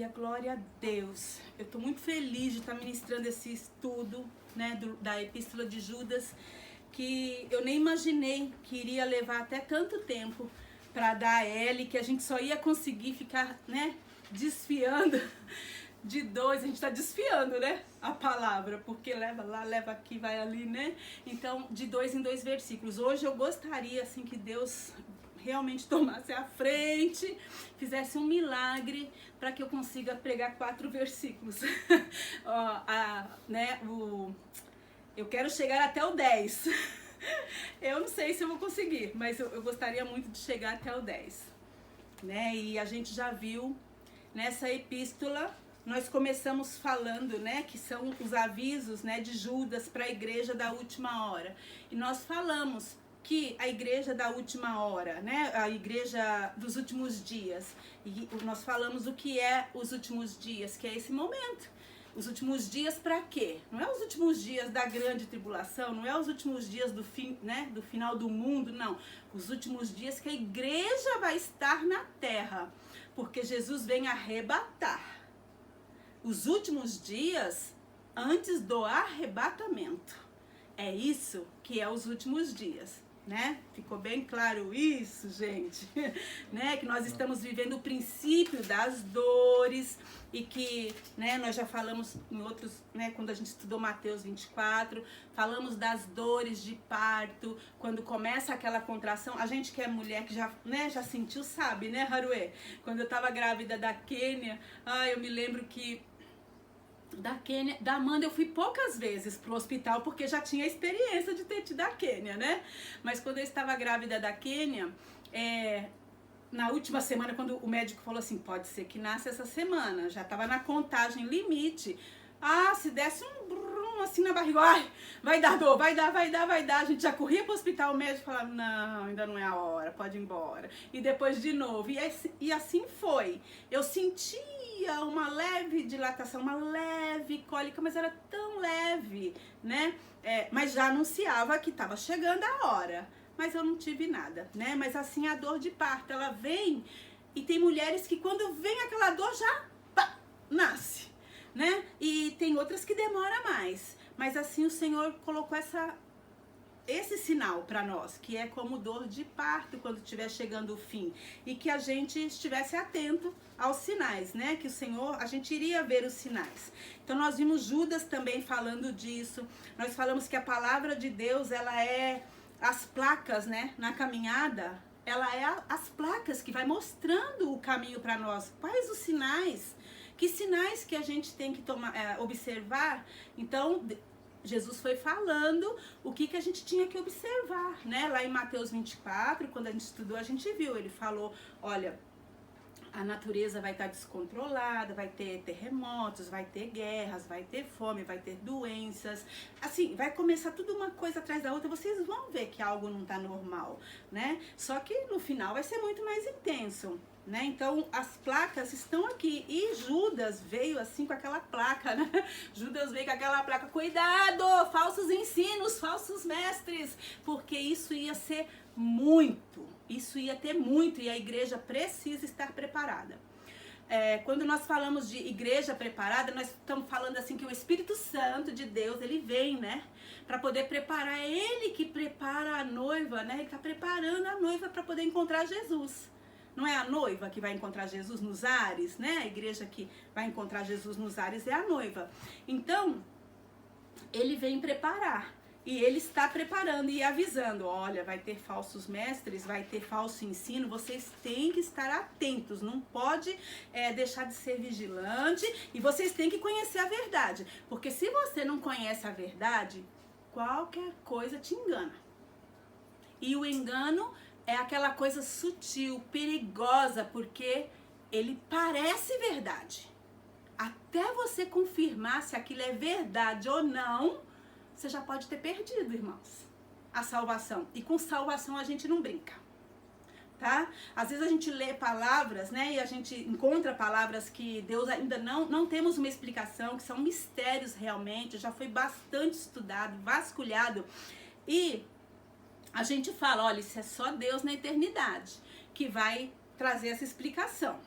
glória a Deus. Eu estou muito feliz de estar ministrando esse estudo, né, da Epístola de Judas, que eu nem imaginei que iria levar até tanto tempo para dar a ele, que a gente só ia conseguir ficar, né, desfiando de dois. A gente está desfiando, né, a palavra, porque leva lá, leva aqui, vai ali, né? Então, de 2 em 2 versículos. Hoje eu gostaria, assim, que Deus realmente tomasse a frente, fizesse um milagre para que eu consiga pregar 4 versículos. Eu quero chegar até o 10. Eu não sei se eu vou conseguir, mas eu gostaria muito de chegar até o 10. Né? E a gente já viu nessa epístola, nós começamos falando, né, que são os avisos, né, de Judas para a igreja da última hora. E nós falamos que a igreja da última hora, né, a igreja dos últimos dias, e nós falamos o que é os últimos dias, que é esse momento. Os últimos dias para quê? Não é os últimos dias da grande tribulação, não é os últimos dias do fim, né, do final do mundo, não. Os últimos dias que a igreja vai estar na terra, porque Jesus vem arrebatar. Os últimos dias antes do arrebatamento. É isso que é os últimos dias. Né? Ficou bem claro isso, gente? Né? Que nós estamos vivendo o princípio das dores e que, né, nós já falamos em outros, né, quando a gente estudou Mateus 24, falamos das dores de parto, quando começa aquela contração. A gente que é mulher, que já, né, já sentiu, sabe, né, Haruê? Quando eu tava grávida da Kênia, eu me lembro que da Amanda eu fui poucas vezes pro hospital, porque já tinha experiência de ter tido a Kênia, né? Mas quando eu estava grávida da Kênia, na última semana, quando o médico falou assim, pode ser que nasça essa semana, já estava na contagem limite. Se desse um brum assim na barriga, vai dar dor, vai dar. A gente já corria pro hospital, o médico falava, não, ainda não é a hora, pode ir embora. E depois de novo, e assim foi. Eu sentia uma leve dilatação, uma leve cólica, mas era tão leve, né? Mas já anunciava que estava chegando a hora. Mas eu não tive nada, né? Mas assim, a dor de parto, ela vem, e tem mulheres que quando vem aquela dor já nasce, né? E tem outras que demora mais. Mas assim, o Senhor colocou esse sinal para nós, que é como dor de parto quando estiver chegando o fim, e que a gente estivesse atento aos sinais, né? Que o Senhor, a gente iria ver os sinais. Então nós vimos Judas também falando disso. Nós falamos que a palavra de Deus, ela é as placas, né? Na caminhada, ela é as placas que vai mostrando o caminho para nós. Quais os sinais? Que sinais que a gente tem que observar? Então, Jesus foi falando o que a gente tinha que observar, né? Lá em Mateus 24, quando a gente estudou, a gente viu, ele falou, olha, a natureza vai estar descontrolada, vai ter terremotos, vai ter guerras, vai ter fome, vai ter doenças. Assim, vai começar tudo uma coisa atrás da outra, vocês vão ver que algo não está normal, né? Só que no final vai ser muito mais intenso. Né? Então as placas estão aqui, e Judas veio assim com aquela placa, né? Judas veio com aquela placa, cuidado, falsos ensinos, falsos mestres, porque isso ia ser muito, isso ia ter muito, e a igreja precisa estar preparada. Quando nós falamos de igreja preparada, nós estamos falando assim que o Espírito Santo de Deus, ele vem, né? Para poder preparar, é ele que prepara a noiva, né? Ele está preparando a noiva para poder encontrar Jesus. Não é a noiva que vai encontrar Jesus nos ares, né? A igreja que vai encontrar Jesus nos ares é a noiva. Então, ele vem preparar. E ele está preparando e avisando. Olha, vai ter falsos mestres, vai ter falso ensino. Vocês têm que estar atentos. Não pode deixar de ser vigilante. E vocês têm que conhecer a verdade. Porque se você não conhece a verdade, qualquer coisa te engana. E o engano é aquela coisa sutil, perigosa, porque ele parece verdade. Até você confirmar se aquilo é verdade ou não, você já pode ter perdido, irmãos, a salvação. E com salvação a gente não brinca, tá? Às vezes a gente lê palavras, né, e a gente encontra palavras que Deus ainda não temos uma explicação, que são mistérios realmente, já foi bastante estudado, vasculhado, e a gente fala, olha, isso é só Deus na eternidade que vai trazer essa explicação,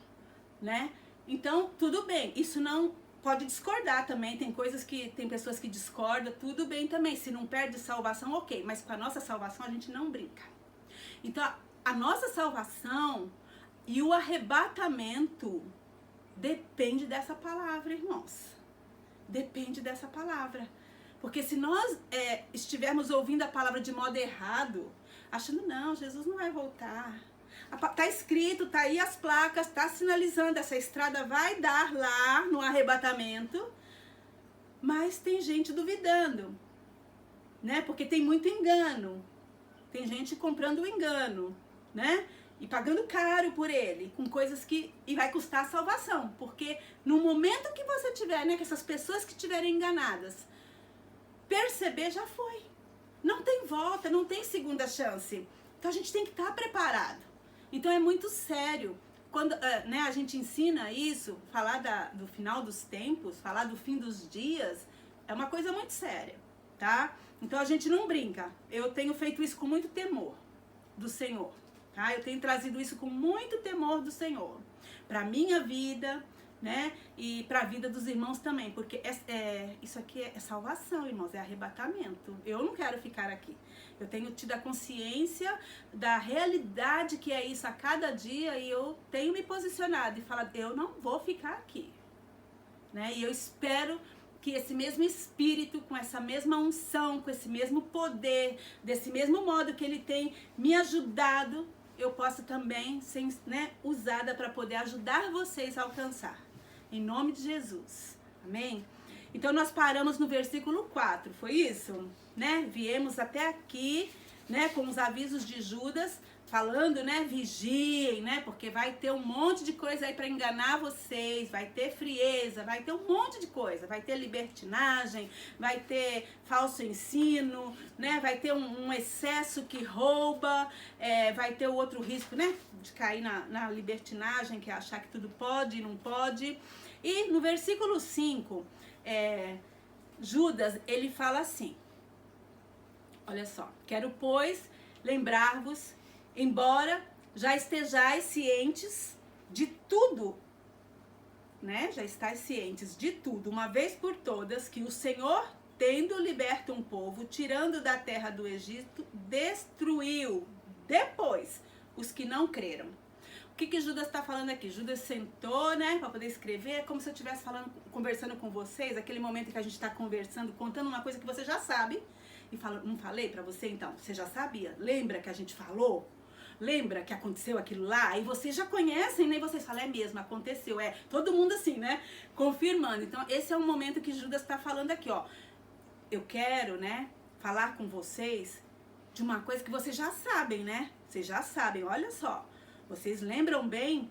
né? Então, tudo bem, isso não pode discordar também, tem pessoas que discordam, tudo bem também, se não perde salvação, ok, mas com a nossa salvação a gente não brinca. Então, a nossa salvação e o arrebatamento depende dessa palavra, irmãos. Depende dessa palavra. Porque se nós estivermos ouvindo a palavra de modo errado, achando, não, Jesus não vai voltar. Tá escrito, tá aí as placas, tá sinalizando, essa estrada vai dar lá no arrebatamento. Mas tem gente duvidando, né? Porque tem muito engano. Tem gente comprando o engano, né? E pagando caro por ele, com coisas que... E vai custar a salvação. Porque no momento que você tiver, né? Que essas pessoas que estiverem enganadas, perceber, já foi. Não tem volta, não tem segunda chance. Então a gente tem que estar preparado. Então é muito sério. Quando né, a gente ensina isso, falar do final dos tempos, falar do fim dos dias, é uma coisa muito séria, tá? Então a gente não brinca. Eu tenho feito isso com muito temor do Senhor, tá? Eu tenho trazido isso com muito temor do Senhor para minha vida, né? E para a vida dos irmãos também, porque isso aqui é salvação, irmãos, é arrebatamento. Eu não quero ficar aqui. Eu tenho tido a consciência da realidade que é isso a cada dia e eu tenho me posicionado e falado, eu não vou ficar aqui, né? E eu espero que esse mesmo Espírito, com essa mesma unção, com esse mesmo poder, desse mesmo modo que Ele tem me ajudado, eu possa também ser, né, usada para poder ajudar vocês a alcançar. Em nome de Jesus. Amém? Então nós paramos no versículo 4, foi isso? Né? Viemos até aqui, né, com os avisos de Judas, falando, né, vigiem, né, porque vai ter um monte de coisa aí para enganar vocês, vai ter frieza, vai ter um monte de coisa, vai ter libertinagem, vai ter falso ensino, né, vai ter um excesso que rouba, vai ter o outro risco, né, de cair na libertinagem, que é achar que tudo pode e não pode. E no versículo 5, Judas, ele fala assim, olha só, quero, pois, lembrar-vos, embora já estejais cientes de tudo, né? Já estáis cientes de tudo, uma vez por todas, que o Senhor, tendo liberto um povo, tirando da terra do Egito, destruiu depois os que não creram. O que Judas está falando aqui? Judas sentou, né, para poder escrever, é como se eu estivesse conversando com vocês, aquele momento que a gente está conversando, contando uma coisa que você já sabe, e fala, não falei para você então? Você já sabia? Lembra que a gente falou? Lembra que aconteceu aquilo lá? E vocês já conhecem, né? E vocês falam, é mesmo, aconteceu. Todo mundo assim, né? Confirmando. Então, esse é o momento que Judas está falando aqui, ó. Eu quero, né, falar com vocês de uma coisa que vocês já sabem, né? Vocês já sabem, olha só. Vocês lembram bem?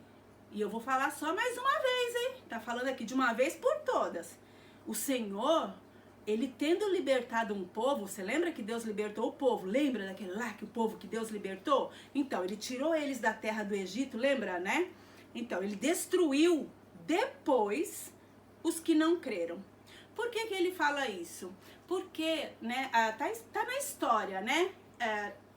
E eu vou falar só mais uma vez, hein? Tá falando aqui de uma vez por todas. O Senhor, Ele tendo libertado um povo, você lembra que Deus libertou o povo? Lembra daquele lá que o povo que Deus libertou? Então, Ele tirou eles da terra do Egito, lembra, né? Então, Ele destruiu depois os que não creram. Por que Ele fala isso? Porque, né, tá na história, né?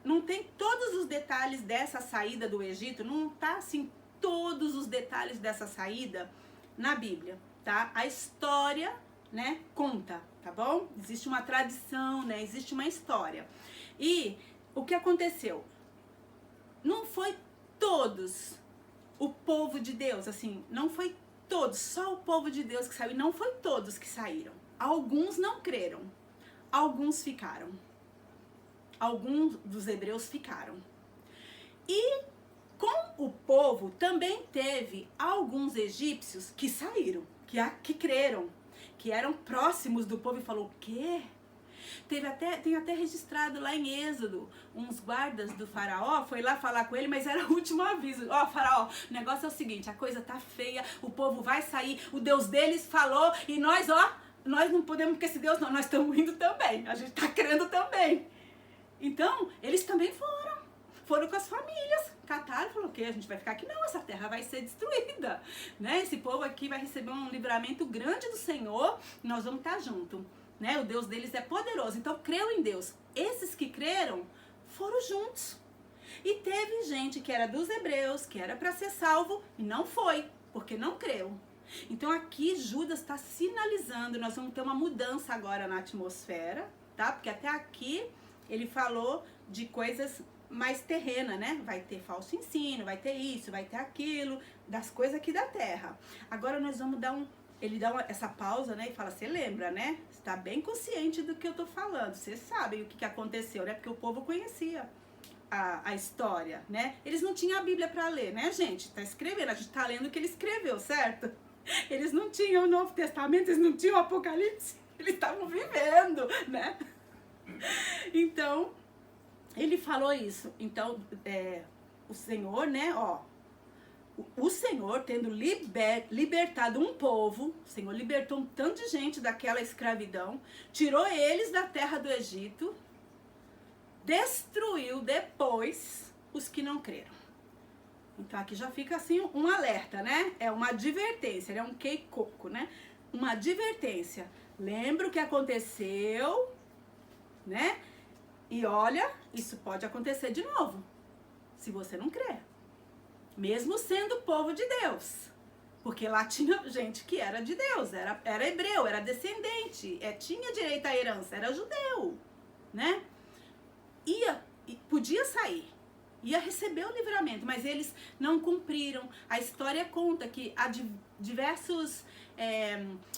Não tem todos os detalhes dessa saída do Egito, não tá assim todos os detalhes dessa saída na Bíblia, tá? A história, né, conta, tá bom? Existe uma tradição, né? Existe uma história. E o que aconteceu? Não foi todos o povo de Deus, assim, não foi todos, só o povo de Deus que saiu, e não foi todos que saíram. Alguns não creram, alguns ficaram. Alguns dos hebreus ficaram. E com o povo também teve alguns egípcios que saíram, que creram, que eram próximos do povo e falou, o quê? Tem até registrado lá em Êxodo, uns guardas do faraó, foi lá falar com ele, mas era o último aviso. Ó, faraó, o negócio é o seguinte, a coisa tá feia, o povo vai sair, o Deus deles falou, e nós não podemos com esse Deus não, nós estamos indo também, a gente tá crendo também. Então, eles também foram com as famílias, cataram e falaram, o quê? A gente vai ficar aqui? Não, essa terra vai ser destruída, né? Esse povo aqui vai receber um livramento grande do Senhor, e nós vamos estar juntos, né? O Deus deles é poderoso, então creu em Deus. Esses que creram, foram juntos. E teve gente que era dos hebreus, que era para ser salvo, e não foi, porque não creu. Então aqui Judas está sinalizando, nós vamos ter uma mudança agora na atmosfera, tá? Porque até aqui ele falou de coisas mais terrenas, né? Vai ter falso ensino, vai ter isso, vai ter aquilo, das coisas aqui da terra. Agora nós vamos dar ele dá essa pausa, né? E fala, você lembra, né? Você tá bem consciente do que eu tô falando, vocês sabem o que aconteceu, né? Porque o povo conhecia a história, né? Eles não tinham a Bíblia para ler, né, gente? Tá escrevendo, a gente tá lendo o que ele escreveu, certo? Eles não tinham o Novo Testamento, eles não tinham o Apocalipse, eles estavam vivendo, né? Então, ele falou isso. Então, o Senhor, né, ó, o Senhor tendo libertado um povo, o Senhor libertou um tanto de gente daquela escravidão, tirou eles da terra do Egito, destruiu depois os que não creram. Então aqui já fica assim um alerta, né? É uma advertência, é um queicoco, né? Uma advertência. Lembra o que aconteceu, né? E olha, isso pode acontecer de novo, se você não crer. Mesmo sendo povo de Deus. Porque lá tinha gente que era de Deus, era hebreu, era descendente, tinha direito à herança, era judeu, né? Podia sair, ia receber o livramento, mas eles não cumpriram. A história conta que há diversos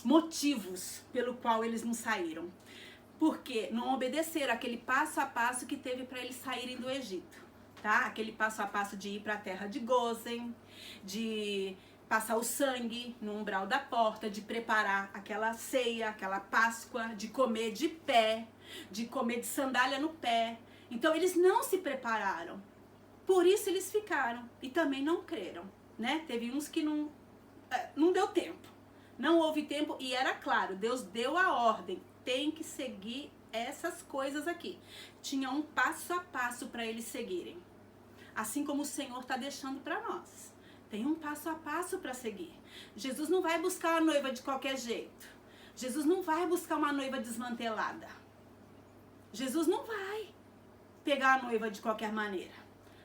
motivos pelo qual eles não saíram. Porque não obedeceram aquele passo a passo que teve para eles saírem do Egito, tá? Aquele passo a passo de ir para a terra de Gósen, de passar o sangue no umbral da porta, de preparar aquela ceia, aquela Páscoa, de comer de pé, de comer de sandália no pé. Então eles não se prepararam, por isso eles ficaram e também não creram, né? Teve uns que não deu tempo, não houve tempo e era claro, Deus deu a ordem, tem que seguir essas coisas aqui. Tinha um passo a passo para eles seguirem, assim como o Senhor está deixando para nós. Tem um passo a passo para seguir. Jesus não vai buscar uma noiva de qualquer jeito. Jesus não vai buscar uma noiva desmantelada. Jesus não vai pegar a noiva de qualquer maneira.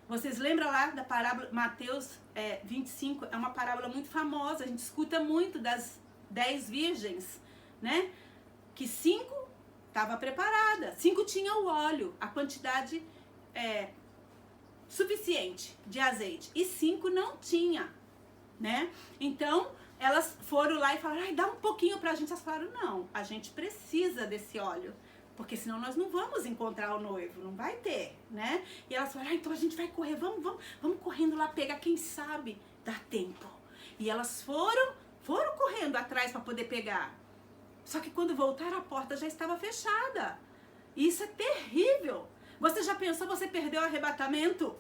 Vocês lembram lá da parábola, Mateus 25, é uma parábola muito famosa, a gente escuta muito das 10 virgens, né? Que 5 estava preparada, 5 tinha o óleo, a quantidade suficiente de azeite, e 5 não tinha, né? Então, elas foram lá e falaram, ai, dá um pouquinho pra gente. Elas falaram, não, a gente precisa desse óleo, porque senão nós não vamos encontrar o noivo, não vai ter, né? E elas falaram, então a gente vai correr, vamos correndo lá pegar, quem sabe dá tempo. E elas foram correndo atrás para poder pegar. Só que quando voltaram, a porta já estava fechada. E isso é terrível. Você já pensou, você perdeu o arrebatamento?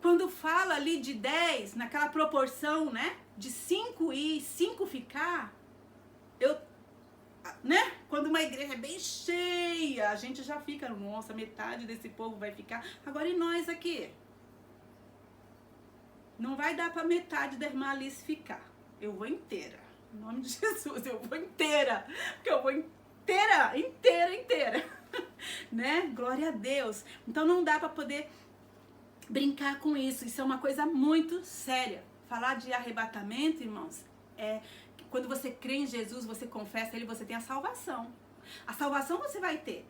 Quando fala ali de 10, naquela proporção, né? De 5 ir, 5 ficar, né? Quando uma igreja é bem cheia, a gente já fica, nossa, metade desse povo vai ficar. Agora e nós aqui? Não vai dar para metade da irmã Alice ficar. Eu vou inteira. Em nome de Jesus, eu vou inteira. Porque eu vou inteira. Né? Glória a Deus. Então não dá para poder brincar com isso. Isso é uma coisa muito séria. Falar de arrebatamento, irmãos, quando você crê em Jesus, você confessa Ele, você tem a salvação. A salvação você vai ter.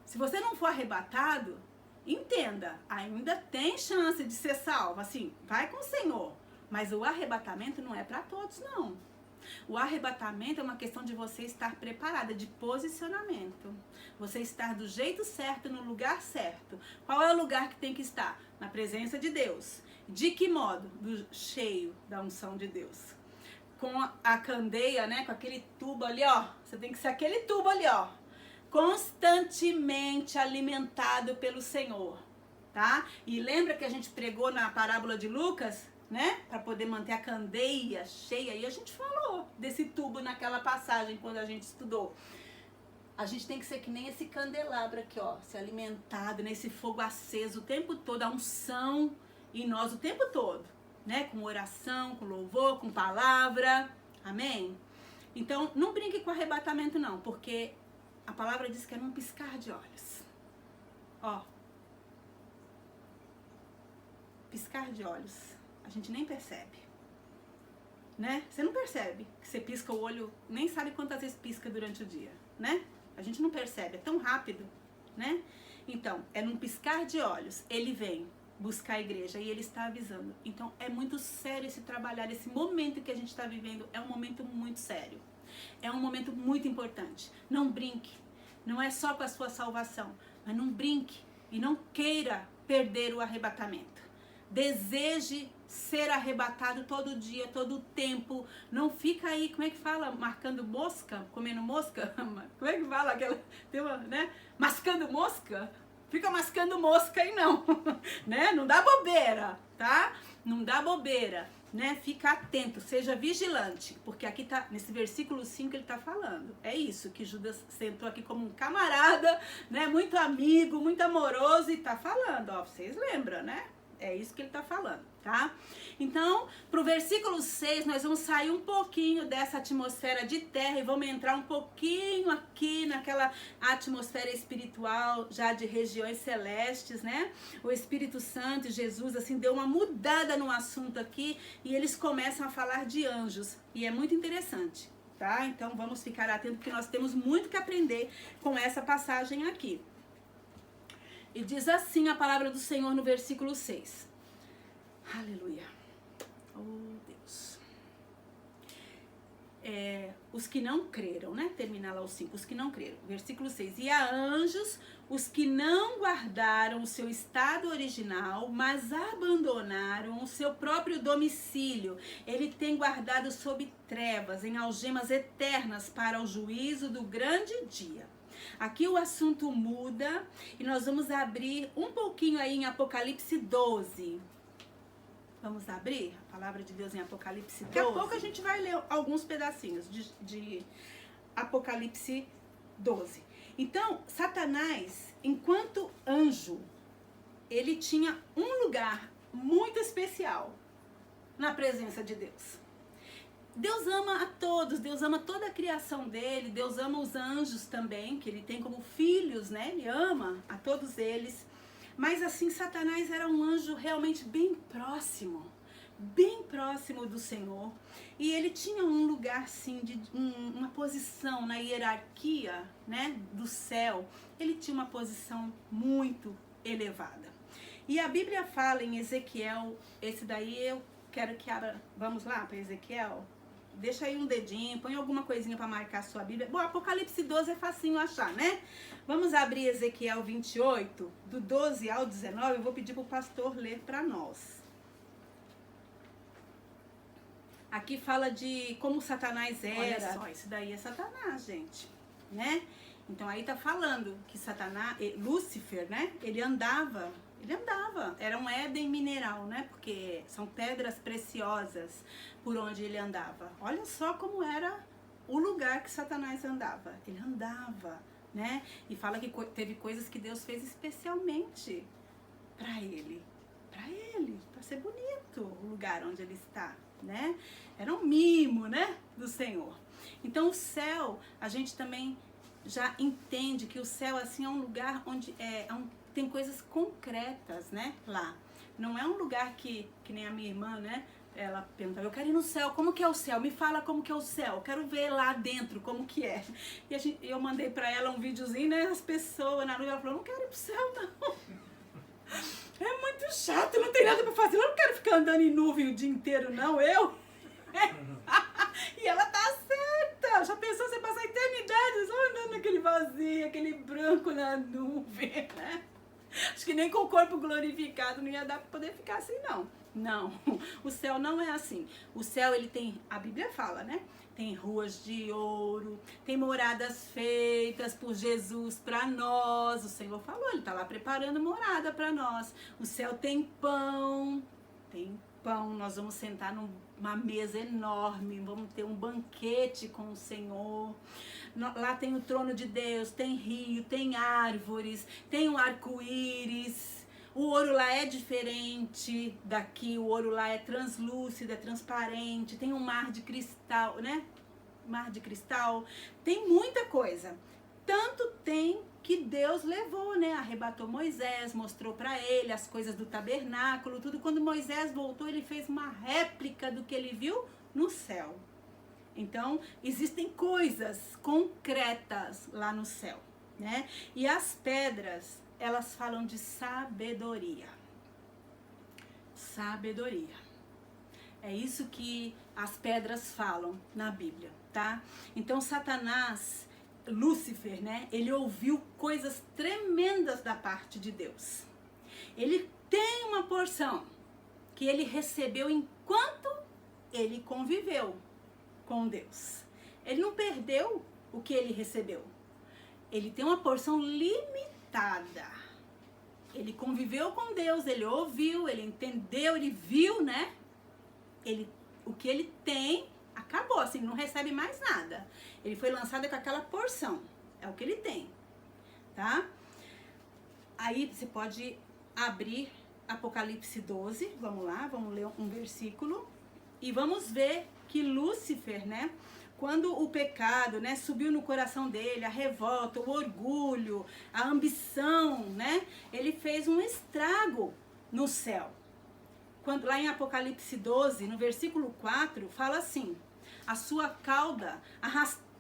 Se você não for arrebatado, entenda, ainda tem chance de ser salvo. Assim, vai com o Senhor. Mas o arrebatamento não é para todos, não. O arrebatamento é uma questão de você estar preparada, de posicionamento. Você estar do jeito certo, no lugar certo. Qual é o lugar que tem que estar? Na presença de Deus. De que modo? Cheio da unção de Deus. Com a candeia, né? Com aquele tubo ali, ó. Você tem que ser aquele tubo ali, ó. Constantemente alimentado pelo Senhor, tá? E lembra que a gente pregou na parábola de Lucas, né? Para poder manter a candeia cheia. E a gente falou desse tubo naquela passagem quando a gente estudou. A gente tem que ser que nem esse candelabro aqui, ó. Ser alimentado nesse fogo aceso o tempo todo. A unção em nós o tempo todo. Né? Com oração, com louvor, com palavra. Amém? Então, não brinque com arrebatamento, não. Porque a palavra diz que é num piscar de olhos. Ó. Piscar de olhos. A gente nem percebe. né? Você não percebe que você pisca o olho, nem sabe quantas vezes pisca durante o dia, né? A gente não percebe, é tão rápido, né? Então, é num piscar de olhos, ele vem buscar a igreja e ele está avisando. Então, é muito sério esse trabalhar, esse momento que a gente está vivendo é um momento muito sério. É um momento muito importante. Não brinque, não é só com a sua salvação, mas não brinque e não queira perder o arrebatamento. Deseje ser arrebatado todo dia, todo o tempo. Não fica aí, como é que fala? Marcando mosca? Comendo mosca? Como é que fala aquela, né? Mascando mosca? Fica mascando mosca aí não, né? Não dá bobeira, tá? Não dá bobeira, né? Fica atento, seja vigilante, porque aqui tá, nesse versículo 5 ele tá falando. É isso, que Judas sentou aqui como um camarada, né? Muito amigo, muito amoroso e tá falando, ó, vocês lembram, né? É isso que ele tá falando, tá? Então, pro versículo 6, nós vamos sair um pouquinho dessa atmosfera de terra e vamos entrar um pouquinho aqui naquela atmosfera espiritual, já de regiões celestes, né? O Espírito Santo e Jesus, assim, deu uma mudada no assunto aqui e eles começam a falar de anjos. E é muito interessante, tá? Então, vamos ficar atentos porque nós temos muito que aprender com essa passagem aqui. E diz assim a palavra do Senhor no versículo 6. Aleluia. Oh, Deus. Os que não creram, né? Terminar lá o 5. Os que não creram. Versículo 6. E a anjos, os que não guardaram o seu estado original, mas abandonaram o seu próprio domicílio. Ele tem guardado sob trevas, em algemas eternas para o juízo do grande dia. Aqui o assunto muda e nós vamos abrir um pouquinho aí em Apocalipse 12. Vamos abrir a palavra de Deus em Apocalipse 12? Daqui a pouco a gente vai ler alguns pedacinhos de Apocalipse 12. Então, Satanás, enquanto anjo, ele tinha um lugar muito especial na presença de Deus. Deus ama a todos, Deus ama toda a criação dele, Deus ama os anjos também, que ele tem como filhos, né? Ele ama a todos eles. Mas assim, Satanás era um anjo realmente bem próximo do Senhor. E ele tinha um lugar, sim, uma posição na hierarquia, né, do céu. Ele tinha uma posição muito elevada. E a Bíblia fala em Ezequiel, esse daí eu quero que abra, vamos lá para Ezequiel? Deixa aí um dedinho, põe alguma coisinha para marcar a sua Bíblia. Bom, Apocalipse 12 é facinho achar, né? Vamos abrir Ezequiel 28, do 12 ao 19. Eu vou pedir para o pastor ler para nós. Aqui fala de como Satanás era. Olha só, isso daí é Satanás, gente, né? Então aí tá falando que Satanás, Lúcifer, né? Ele andava, era um Éden mineral, né? Porque são pedras preciosas por onde ele andava. Olha só como era o lugar que Satanás andava. Ele andava, né? E fala que teve coisas que Deus fez especialmente para ele, para ser bonito o lugar onde ele está, né? Era um mimo, né, do Senhor. Então o céu, a gente também já entende que o céu assim é um lugar onde tem coisas concretas, né, lá. Não é um lugar que nem a minha irmã, né, ela perguntava, eu quero ir no céu, como que é o céu? Me fala como que é o céu, quero ver lá dentro como que é. E eu mandei pra ela um videozinho, né, as pessoas na nuvem, ela falou, não quero ir pro céu não. É muito chato, não tem nada pra fazer, eu não quero ficar andando em nuvem o dia inteiro não, E ela tá certa, já pensou você passar a eternidade só andando naquele vazio, aquele branco na nuvem, né? Acho que nem com o corpo glorificado não ia dar pra poder ficar assim, não. Não, o céu não é assim. O céu, ele tem, a Bíblia fala, né? Tem ruas de ouro, tem moradas feitas por Jesus para nós. O Senhor falou, ele tá lá preparando morada para nós. O céu tem pão, nós vamos sentar numa mesa enorme, vamos ter um banquete com o Senhor. Lá tem o trono de Deus, tem rio, tem árvores, tem um arco-íris. O ouro lá é diferente daqui, o ouro lá é translúcido, é transparente, tem um mar de cristal, né? Mar de cristal, tem muita coisa. Tanto tem que Deus levou, né? Arrebatou Moisés, mostrou para ele as coisas do tabernáculo, tudo. Quando Moisés voltou, ele fez uma réplica do que ele viu no céu. Então, existem coisas concretas lá no céu, né? E as pedras, elas falam de sabedoria. Sabedoria. É isso que as pedras falam na Bíblia, tá? Então, Satanás, Lúcifer, né? Ele ouviu coisas tremendas da parte de Deus. Ele tem uma porção que ele recebeu enquanto ele conviveu com Deus. Ele não perdeu o que ele recebeu. Ele tem uma porção limitada. Ele conviveu com Deus, ele ouviu, ele entendeu, ele viu, né? O que ele tem acabou, assim, não recebe mais nada. Ele foi lançado com aquela porção. É o que ele tem, tá? Aí você pode abrir Apocalipse 12, vamos lá, vamos ler um versículo. E vamos ver que Lúcifer, né, quando o pecado, né, subiu no coração dele, a revolta, o orgulho, a ambição, né, ele fez um estrago no céu. Quando, lá em Apocalipse 12, no versículo 4, fala assim: a sua cauda arrastava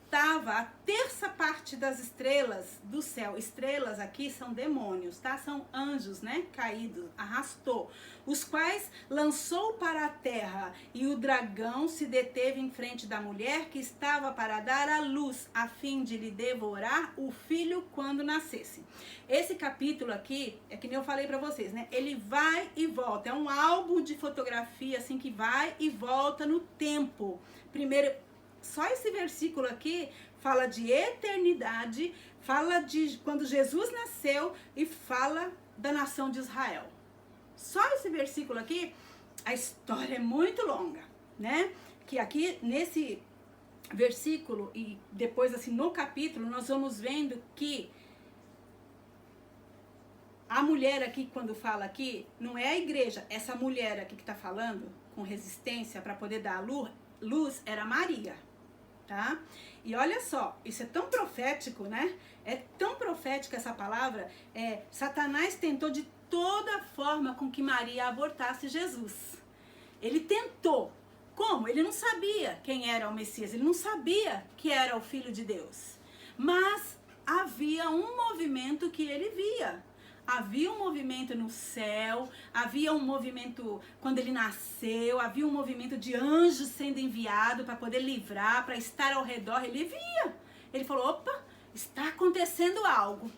a terça parte das estrelas do céu. Estrelas aqui são demônios, tá? São anjos, né? Caídos, arrastou. Os quais lançou para a terra, e o dragão se deteve em frente da mulher que estava para dar à luz, a fim de lhe devorar o filho quando nascesse. Esse capítulo aqui, é que nem eu falei para vocês, né? Ele vai e volta. É um álbum de fotografia, assim, que vai e volta no tempo. Primeiro, só esse versículo aqui fala de eternidade, fala de quando Jesus nasceu e fala da nação de Israel. Só esse versículo aqui, a história é muito longa, né? Que aqui nesse versículo e depois assim no capítulo nós vamos vendo que a mulher aqui, quando fala aqui, não é a igreja, essa mulher aqui que tá falando com resistência para poder dar a luz era Maria. Tá? E olha só, isso é tão profético, né? É tão profética essa palavra. Satanás tentou de toda forma com que Maria abortasse Jesus. Ele tentou. Como? Ele não sabia quem era o Messias, ele não sabia que era o Filho de Deus. Mas havia um movimento que ele via. Havia um movimento no céu, havia um movimento quando ele nasceu, havia um movimento de anjos sendo enviado para poder livrar, para estar ao redor. Ele via. Ele falou: opa, está acontecendo algo.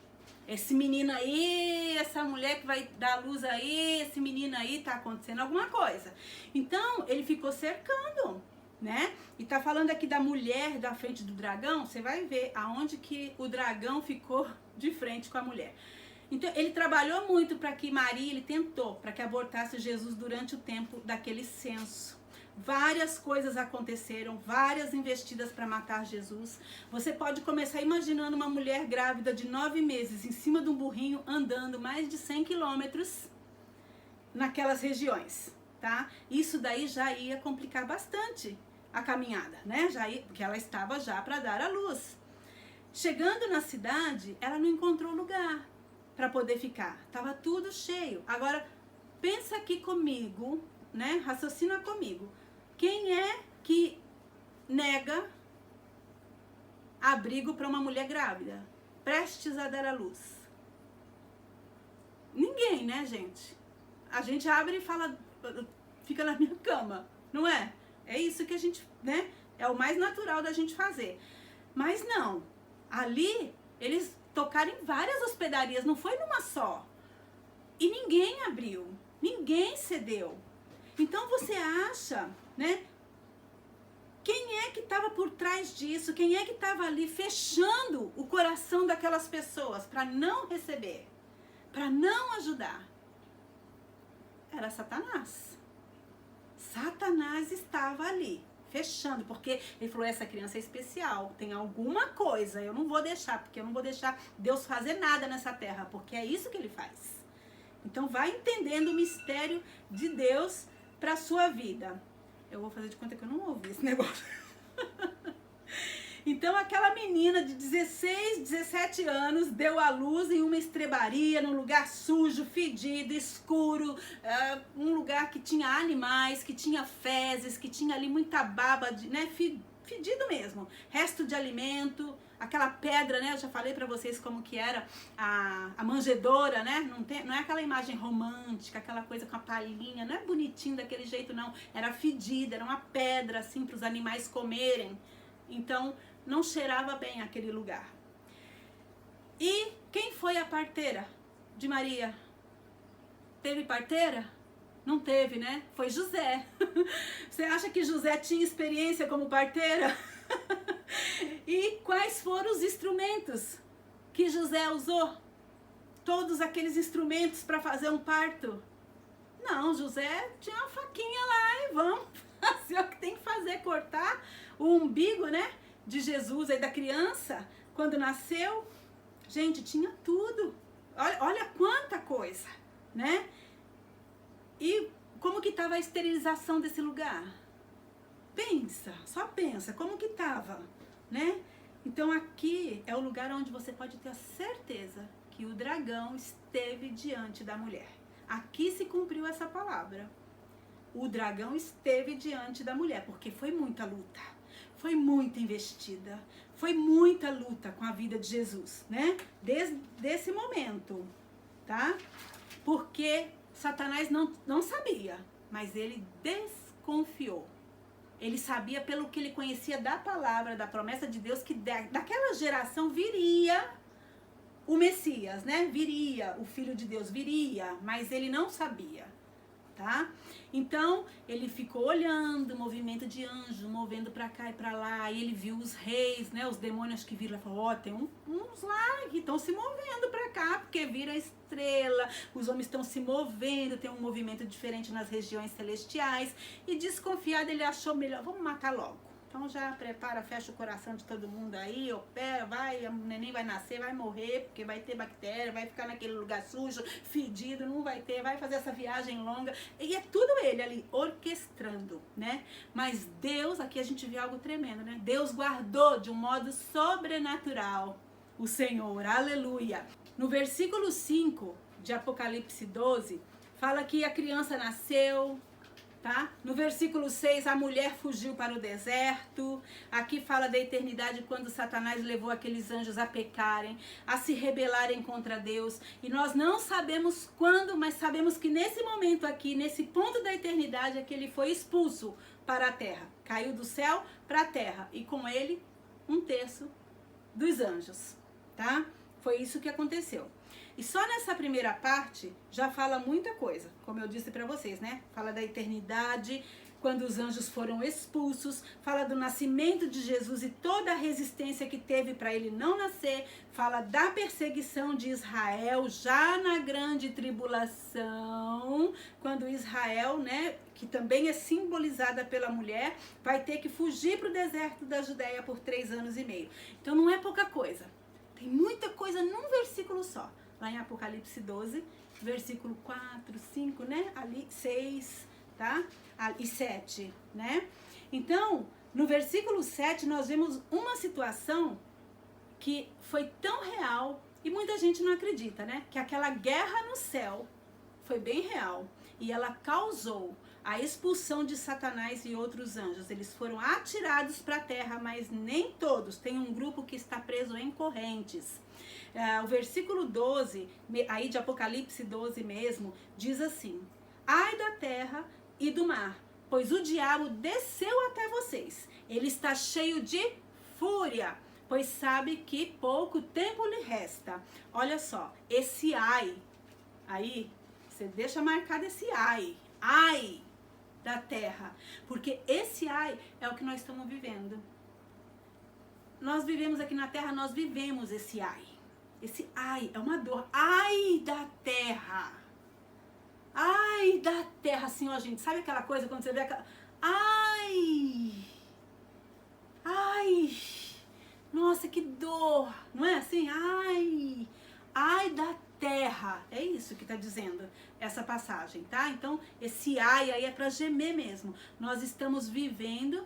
Esse menino aí, essa mulher que vai dar luz aí, esse menino aí, está acontecendo alguma coisa. Então, ele ficou cercando, né? E tá falando aqui da mulher da frente do dragão. Você vai ver aonde que o dragão ficou de frente com a mulher. Então, ele trabalhou muito para que Maria, ele tentou, para que abortasse Jesus durante o tempo daquele censo. Várias coisas aconteceram, várias investidas para matar Jesus. Você pode começar imaginando uma mulher grávida de 9 meses, em cima de um burrinho, andando mais de 100 quilômetros naquelas regiões, tá? Isso daí já ia complicar bastante a caminhada, né? Porque ela estava já para dar à luz. Chegando na cidade, ela não encontrou lugar para poder ficar. Tava tudo cheio. Agora, pensa aqui comigo, né? Raciocina comigo. Quem é que nega abrigo para uma mulher grávida, prestes a dar à luz? Ninguém, né, gente? A gente abre e fala, fica na minha cama, não é? É isso que a gente, né? É o mais natural da gente fazer. Mas não. Ali, eles tocaram em várias hospedarias, não foi numa só. E ninguém abriu, ninguém cedeu. Então você acha, né? Quem é que estava por trás disso? Quem é que estava ali fechando o coração daquelas pessoas para não receber, para não ajudar? Era Satanás. Satanás estava ali, fechando, porque ele falou: essa criança é especial, tem alguma coisa, eu não vou deixar, porque eu não vou deixar Deus fazer nada nessa terra, porque é isso que ele faz. Então vai entendendo o mistério de Deus para sua vida. Eu vou fazer de conta que eu não ouvi esse negócio. Então aquela menina de 16, 17 anos deu à luz em uma estrebaria, num lugar sujo, fedido, escuro, um lugar que tinha animais, que tinha fezes, que tinha ali muita baba, né, fedido mesmo, resto de alimento, aquela pedra, né, eu já falei pra vocês como que era a manjedoura, né, não é aquela imagem romântica, aquela coisa com a palhinha, não é bonitinho daquele jeito não, era fedida, era uma pedra assim para os animais comerem, então não cheirava bem aquele lugar. E quem foi a parteira de Maria? Teve parteira? Não teve, né? Foi José. Você acha que José tinha experiência como parteira? E quais foram os instrumentos que José usou? Todos aqueles instrumentos para fazer um parto? Não, José tinha uma faquinha lá e vamos fazer o que tem que fazer, cortar o umbigo, né? De Jesus aí, da criança, quando nasceu. Gente, tinha tudo. Olha quanta coisa, né? E como que estava a esterilização desse lugar? Pensa, só pensa, como que estava, né? Então aqui é o lugar onde você pode ter a certeza que o dragão esteve diante da mulher. Aqui se cumpriu essa palavra. O dragão esteve diante da mulher, porque foi muita luta, foi muita investida, foi muita luta com a vida de Jesus, né? Desde esse momento, tá? Porque Satanás não sabia, mas ele desconfiou. Ele sabia pelo que ele conhecia da palavra, da promessa de Deus, que daquela geração viria o Messias, né? Viria o Filho de Deus, viria, mas ele não sabia, tá? Então, ele ficou olhando o movimento de anjo, movendo pra cá e pra lá, e ele viu os reis, né? Os demônios que viram, ele falou, ó, tem uns lá que estão se movendo pra cá, porque vira a estrela, os homens estão se movendo, tem um movimento diferente nas regiões celestiais, e desconfiado ele achou melhor, vamos matar logo. Então já prepara, fecha o coração de todo mundo aí, opera, vai, o neném vai nascer, vai morrer, porque vai ter bactéria, vai ficar naquele lugar sujo, fedido, não vai ter, vai fazer essa viagem longa. E é tudo ele ali, orquestrando, né? Mas Deus, aqui a gente vê algo tremendo, né? Deus guardou de um modo sobrenatural o Senhor, aleluia. No versículo 5 de Apocalipse 12, fala que a criança nasceu, tá? No versículo 6, a mulher fugiu para o deserto. Aqui fala da eternidade, quando Satanás levou aqueles anjos a pecarem, a se rebelarem contra Deus. E nós não sabemos quando, mas sabemos que nesse momento aqui, nesse ponto da eternidade, é que ele foi expulso para a terra. Caiu do céu para a terra. E com ele, 1/3 dos anjos, tá? Foi isso que aconteceu. E só nessa primeira parte já fala muita coisa, como eu disse para vocês, né? Fala da eternidade, quando os anjos foram expulsos, fala do nascimento de Jesus e toda a resistência que teve para ele não nascer, fala da perseguição de Israel já na grande tribulação, quando Israel, né, que também é simbolizada pela mulher, vai ter que fugir para o deserto da Judéia por 3 anos e meio. Então não é pouca coisa, tem muita coisa num versículo só. Lá em Apocalipse 12, versículo 4, 5, né? Ali 6, tá? E 7, né? Então, no versículo 7, nós vemos uma situação que foi tão real e muita gente não acredita, né? Que aquela guerra no céu foi bem real e ela causou a expulsão de Satanás e outros anjos. Eles foram atirados para a terra, mas nem todos. Tem um grupo que está preso em correntes. O versículo 12, aí de Apocalipse 12 mesmo, diz assim: ai da terra e do mar, pois o diabo desceu até vocês. Ele está cheio de fúria, pois sabe que pouco tempo lhe resta. Olha só, esse ai, aí, você deixa marcado esse ai da terra, porque esse ai é o que nós estamos vivendo. Nós vivemos aqui na terra, nós vivemos esse ai. Esse ai é uma dor. Ai da terra. Ai da terra, assim, ó, gente. Sabe aquela coisa quando você vê aquela... Ai. Ai. Nossa, que dor. Não é assim? Ai. Ai da terra. É isso que tá dizendo essa passagem, tá? Então, esse ai aí é pra gemer mesmo. Nós estamos vivendo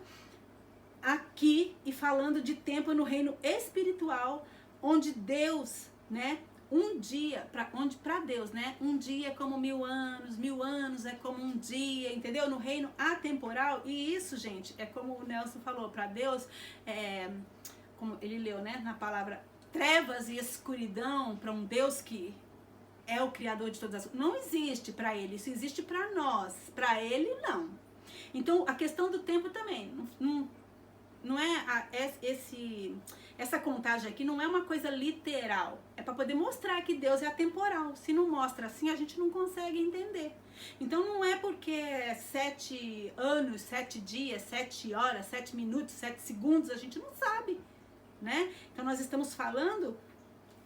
aqui e falando de tempo no reino espiritual, onde Deus, né, um dia, para Deus, né, um dia é como 1000 anos é como um dia, entendeu? No reino atemporal, e isso, gente, é como o Nelson falou, para Deus, como ele leu, né, na palavra trevas e escuridão, para um Deus que é o criador de todas as coisas, não existe para ele, isso existe para nós, para ele não. Então, a questão do tempo também, não é essa contagem aqui não é uma coisa literal, é para poder mostrar que Deus é atemporal. Se não mostra assim, a gente não consegue entender. Então não é porque é 7 anos, 7 dias, 7 horas, 7 minutos, 7 segundos, a gente não sabe, né? Então nós estamos falando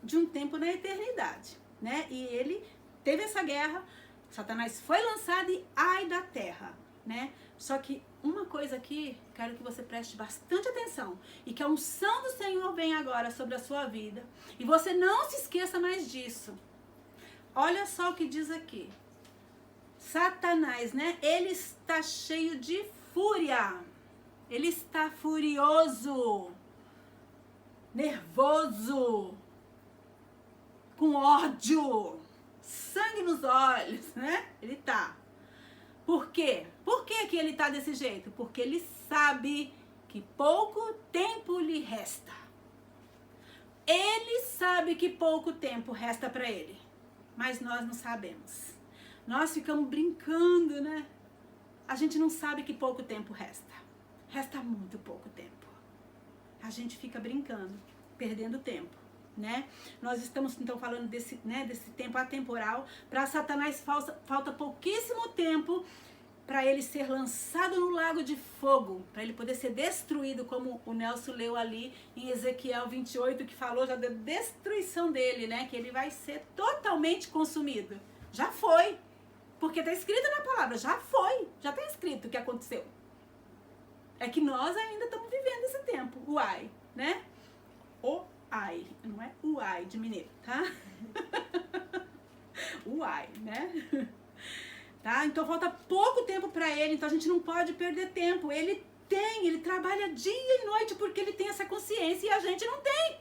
de um tempo na eternidade, né? E ele teve essa guerra, Satanás foi lançado e ai da terra, né? Só que uma coisa aqui, quero que você preste bastante atenção, e que a unção do Senhor venha agora sobre a sua vida, e você não se esqueça mais disso. Olha só o que diz aqui. Satanás, né? Ele está cheio de fúria. Ele está furioso, nervoso, com ódio, sangue nos olhos, né? Ele tá. Por quê? Por que que ele tá desse jeito? Porque ele sabe que pouco tempo lhe resta. Ele sabe que pouco tempo resta para ele, mas nós não sabemos. Nós ficamos brincando, né? A gente não sabe que pouco tempo resta. Resta muito pouco tempo. A gente fica brincando, perdendo tempo, né? Nós estamos então falando desse tempo atemporal. Para Satanás falta pouquíssimo tempo para ele ser lançado no lago de fogo, para ele poder ser destruído, como o Nelson leu ali em Ezequiel 28, que falou já da destruição dele, né? Que ele vai ser totalmente consumido. Já foi, porque está escrito na palavra, já foi, já está escrito o que aconteceu. É que nós ainda estamos vivendo esse tempo, uai, né? O ai, não é uai de mineiro, tá? Uai, né? Tá? Então falta pouco tempo para ele, então a gente não pode perder tempo. Ele trabalha dia e noite porque ele tem essa consciência e a gente não tem.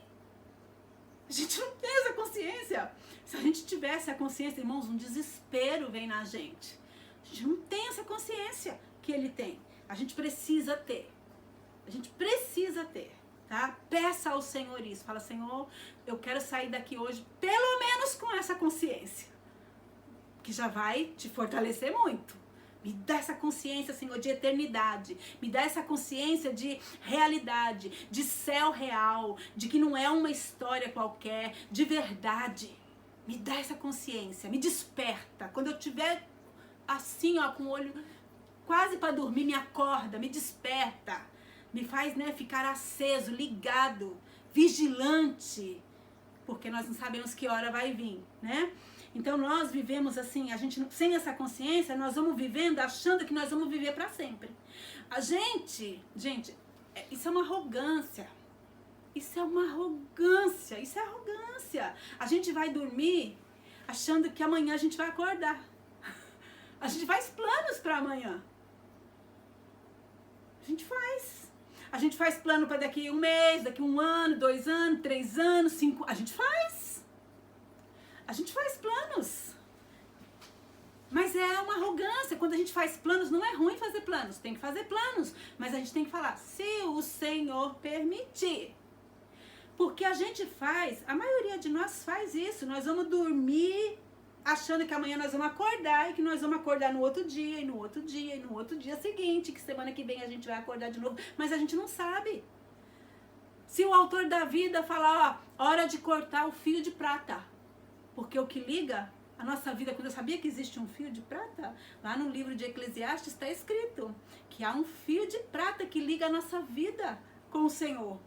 A gente não tem essa consciência. Se a gente tivesse a consciência, irmãos, um desespero vem na gente. A gente não tem essa consciência que ele tem. A gente precisa ter. A gente precisa ter, tá? Peça ao Senhor isso. Fala, Senhor, eu quero sair daqui hoje pelo menos com essa consciência, que já vai te fortalecer muito. Me dá essa consciência, Senhor, de eternidade. Me dá essa consciência de realidade, de céu real, de que não é uma história qualquer, de verdade. Me dá essa consciência, me desperta. Quando eu estiver assim, ó, com o olho quase para dormir, me acorda, me desperta. Me faz, né, ficar aceso, ligado, vigilante. Porque nós não sabemos que hora vai vir, né? Então nós vivemos assim, a gente sem essa consciência, nós vamos vivendo achando que nós vamos viver para sempre. A gente, isso é uma arrogância. Isso é uma arrogância, isso é arrogância. A gente vai dormir achando que amanhã a gente vai acordar. A gente faz planos para amanhã. A gente faz plano para daqui 1 mês, daqui 1 ano, 2 anos, 3 anos, 5. A gente faz planos. Mas é uma arrogância. Quando a gente faz planos, não é ruim fazer planos. Tem que fazer planos. Mas a gente tem que falar, se o Senhor permitir. Porque a gente faz, a maioria de nós faz isso. Nós vamos dormir achando que amanhã nós vamos acordar e que nós vamos acordar no outro dia, e no outro dia, e no outro dia seguinte, que semana que vem a gente vai acordar de novo. Mas a gente não sabe. Se o autor da vida falar, ó, hora de cortar o fio de prata. Porque o que liga a nossa vida, quando eu sabia que existe um fio de prata, lá no livro de Eclesiastes está escrito que há um fio de prata que liga a nossa vida com o Senhor.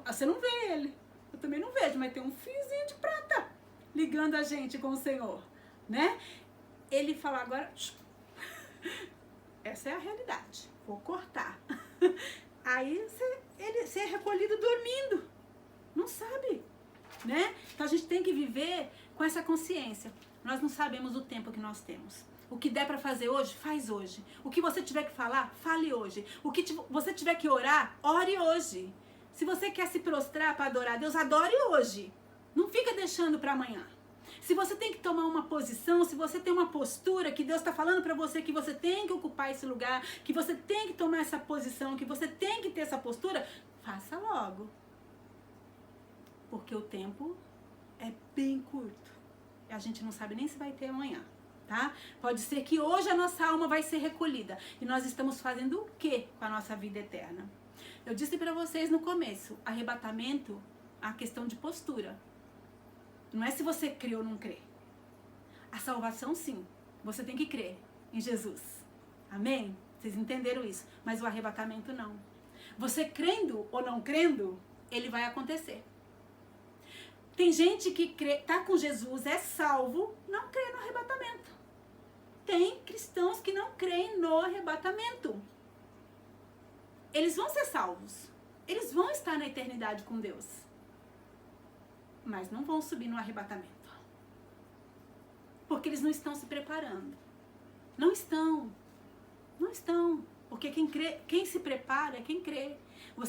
Você não vê ele, eu também não vejo, mas tem um fiozinho de prata ligando a gente com o Senhor, né? Ele fala agora, essa é a realidade, vou cortar. Aí você é recolhido dormindo, não sabe, né? Então a gente tem que viver com essa consciência. Nós não sabemos o tempo que nós temos. O que der para fazer hoje, faz hoje. O que você tiver que falar, fale hoje. O que você tiver que orar, ore hoje. Se você quer se prostrar para adorar a Deus, adore hoje. Não fica deixando para amanhã. Se você tem que tomar uma posição, se você tem uma postura que Deus está falando para você que você tem que ocupar esse lugar, que você tem que tomar essa posição, que você tem que ter essa postura, faça logo. Porque o tempo é bem curto. E a gente não sabe nem se vai ter amanhã, tá? Pode ser que hoje a nossa alma vai ser recolhida. E nós estamos fazendo o quê com a nossa vida eterna? Eu disse para vocês no começo, arrebatamento, a questão de postura. Não é se você crê ou não crê. A salvação, sim. Você tem que crer em Jesus. Amém? Vocês entenderam isso? Mas o arrebatamento, não. Você crendo ou não crendo, ele vai acontecer. Tem gente que tá com Jesus, é salvo, não crê no arrebatamento. Tem cristãos que não creem no arrebatamento. Eles vão ser salvos. Eles vão estar na eternidade com Deus. Mas não vão subir no arrebatamento. Porque eles não estão se preparando. Não estão. Não estão. Porque quem se prepara é quem crê.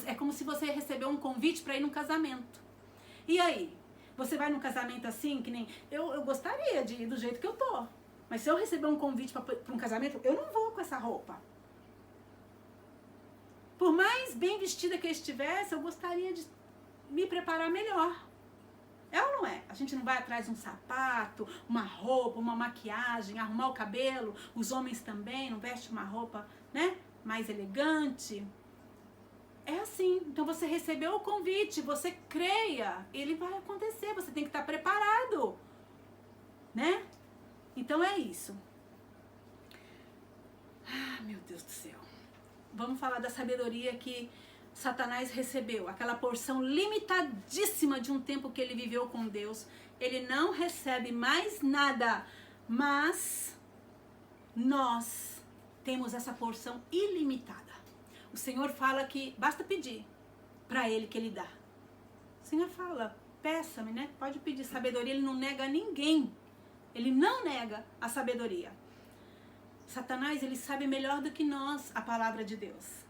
É como se você recebeu um convite para ir num casamento. E aí? Você vai num casamento assim, que nem... Eu gostaria de ir do jeito que eu tô. Mas se eu receber um convite para um casamento, eu não vou com essa roupa. Por mais bem vestida que eu estivesse, eu gostaria de me preparar melhor. É ou não é? A gente não vai atrás de um sapato, uma roupa, uma maquiagem, arrumar o cabelo. Os homens também não vestem uma roupa, né, mais elegante. É assim. Então você recebeu o convite, você creia, ele vai acontecer. Você tem que estar preparado, né? Então é isso. Ah, meu Deus do céu. Vamos falar da sabedoria que Satanás recebeu, aquela porção limitadíssima de um tempo que ele viveu com Deus. Ele não recebe mais nada, mas nós temos essa porção ilimitada. O Senhor fala que basta pedir para Ele que Ele dá. O Senhor fala, peça-me, né? Pode pedir sabedoria, Ele não nega a ninguém. Ele não nega a sabedoria. Satanás, ele sabe melhor do que nós a palavra de Deus.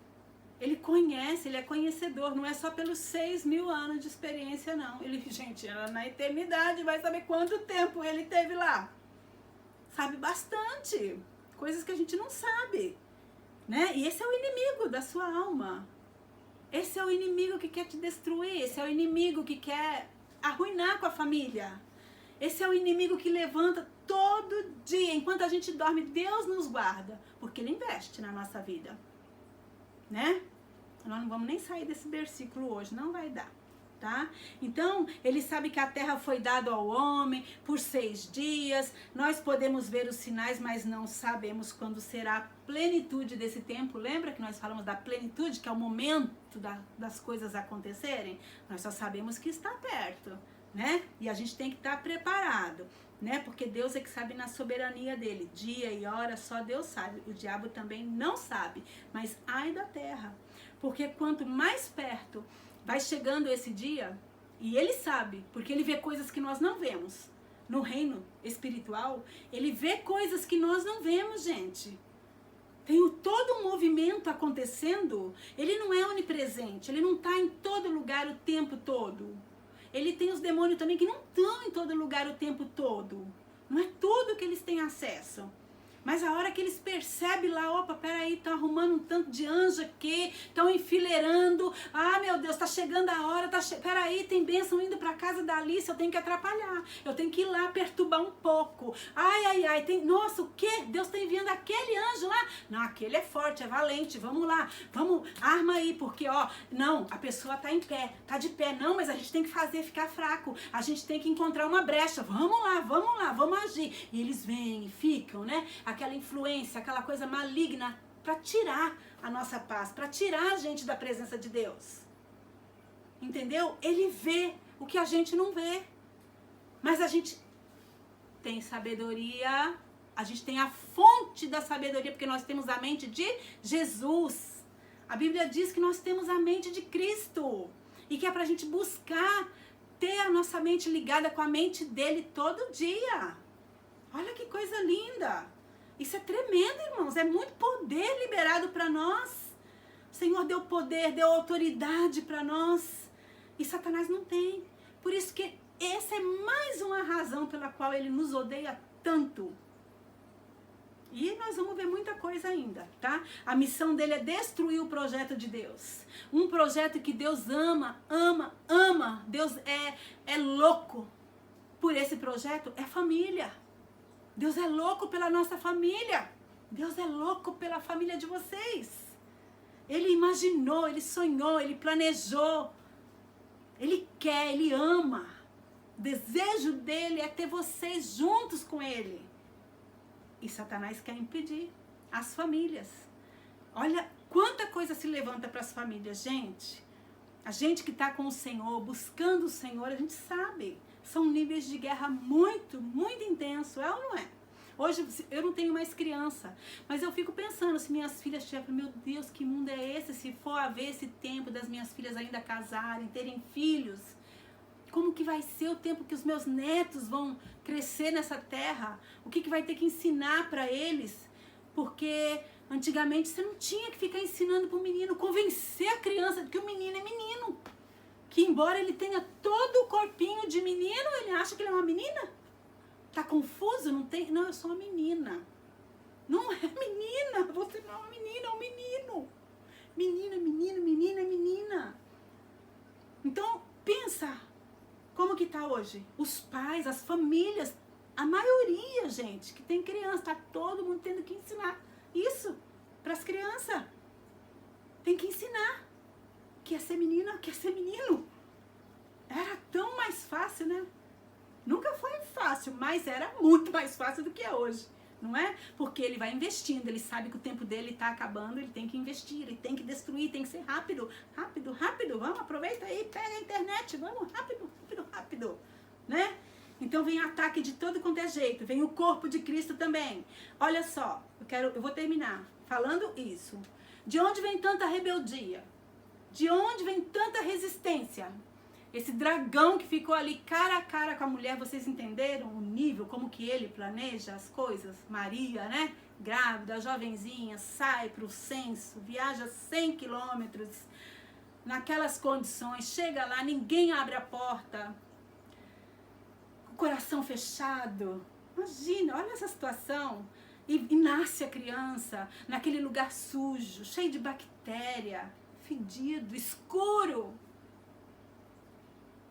Ele conhece, ele é conhecedor, não é só pelos 6.000 anos de experiência, não. Ele, gente, na eternidade vai saber quanto tempo ele teve lá. Sabe bastante, coisas que a gente não sabe, né? E esse é o inimigo da sua alma. Esse é o inimigo que quer te destruir, esse é o inimigo que quer arruinar com a família. Esse é o inimigo que levanta todo dia, enquanto a gente dorme, Deus nos guarda, porque Ele investe na nossa vida. Né? Nós não vamos nem sair desse versículo hoje, não vai dar, tá? Então, ele sabe que a terra foi dada ao homem por 6 dias, nós podemos ver os sinais, mas não sabemos quando será a plenitude desse tempo. Lembra que nós falamos da plenitude, que é o momento das coisas acontecerem? Nós só sabemos que está perto, né? E a gente tem que estar preparado, né? Porque Deus é que sabe na soberania dele, dia e hora só Deus sabe, o diabo também não sabe, mas ai da terra, porque quanto mais perto vai chegando esse dia, e ele sabe, porque ele vê coisas que nós não vemos, no reino espiritual, ele vê coisas que nós não vemos, gente. Tem todo um movimento acontecendo, ele não é onipresente, ele não está em todo lugar o tempo todo. Ele tem os demônios também que não estão em todo lugar o tempo todo. Não é tudo que eles têm acesso. Mas a hora que eles percebem lá, opa, peraí, estão arrumando um tanto de anjo aqui, estão enfileirando, ah, meu Deus, tá chegando a hora, peraí, tem bênção indo pra casa da Alice, eu tenho que atrapalhar, eu tenho que ir lá perturbar um pouco. Ai, nossa, o quê? Deus tá enviando aquele anjo lá? Não, aquele é forte, é valente, vamos lá, vamos, arma aí, porque, ó, não, a pessoa tá em pé, tá de pé, não, mas a gente tem que fazer ficar fraco, a gente tem que encontrar uma brecha, vamos lá, vamos agir. E eles vêm e ficam, né? Aquela influência, aquela coisa maligna para tirar a nossa paz, para tirar a gente da presença de Deus. Entendeu? Ele vê o que a gente não vê. Mas a gente tem sabedoria, a gente tem a fonte da sabedoria, porque nós temos a mente de Jesus. A Bíblia diz que nós temos a mente de Cristo e que é para a gente buscar ter a nossa mente ligada com a mente dele todo dia. Olha que coisa linda! Isso é tremendo, irmãos. É muito poder liberado para nós. O Senhor deu poder, deu autoridade para nós. E Satanás não tem. Por isso que essa é mais uma razão pela qual ele nos odeia tanto. E nós vamos ver muita coisa ainda, tá? A missão dele é destruir o projeto de Deus. Um projeto que Deus ama, ama, ama. Deus é louco por esse projeto, é família. Deus é louco pela nossa família. Deus é louco pela família de vocês. Ele imaginou, ele sonhou, ele planejou. Ele quer, ele ama. O desejo dele é ter vocês juntos com ele. E Satanás quer impedir as famílias. Olha quanta coisa se levanta para as famílias, gente. A gente que está com o Senhor, buscando o Senhor, a gente sabe. São níveis de guerra muito, muito intensos, é ou não é? Hoje eu não tenho mais criança, mas eu fico pensando, se minhas filhas tiverem, meu Deus, que mundo é esse? Se for haver esse tempo das minhas filhas ainda casarem, terem filhos, como que vai ser o tempo que os meus netos vão crescer nessa terra? O que vai ter que ensinar para eles? Porque antigamente você não tinha que ficar ensinando para o menino, convencer a criança de que o menino é menino. Que embora ele tenha todo o corpinho de menino, ele acha que ele é uma menina? Tá confuso? Não tem? Não, eu sou uma menina. Não é menina, você não é uma menina, é um menino. Menina, menino, menina, menina. Então, pensa. Como que tá hoje? Os pais, as famílias, a maioria, gente, que tem criança, tá todo mundo tendo que ensinar isso para as crianças. Tem que ensinar. Quer ser menina, quer ser menino. Era tão mais fácil, né? Nunca foi fácil, mas era muito mais fácil do que é hoje, não é? Porque ele vai investindo, ele sabe que o tempo dele está acabando, ele tem que investir, ele tem que destruir, tem que ser rápido, rápido, rápido, vamos, aproveita aí, pega a internet, vamos, rápido, rápido, rápido, né? Então vem ataque de todo quanto é jeito, vem o corpo de Cristo também. Olha só, eu vou terminar falando isso. De onde vem tanta rebeldia? De onde vem tanta resistência? Esse dragão que ficou ali cara a cara com a mulher, vocês entenderam o nível, como que ele planeja as coisas? Maria, né? Grávida, jovenzinha, sai pro censo, viaja 100 quilômetros, naquelas condições, chega lá, ninguém abre a porta, com o coração fechado. Imagina, olha essa situação. E nasce a criança naquele lugar sujo, cheio de bactéria, fedido, escuro.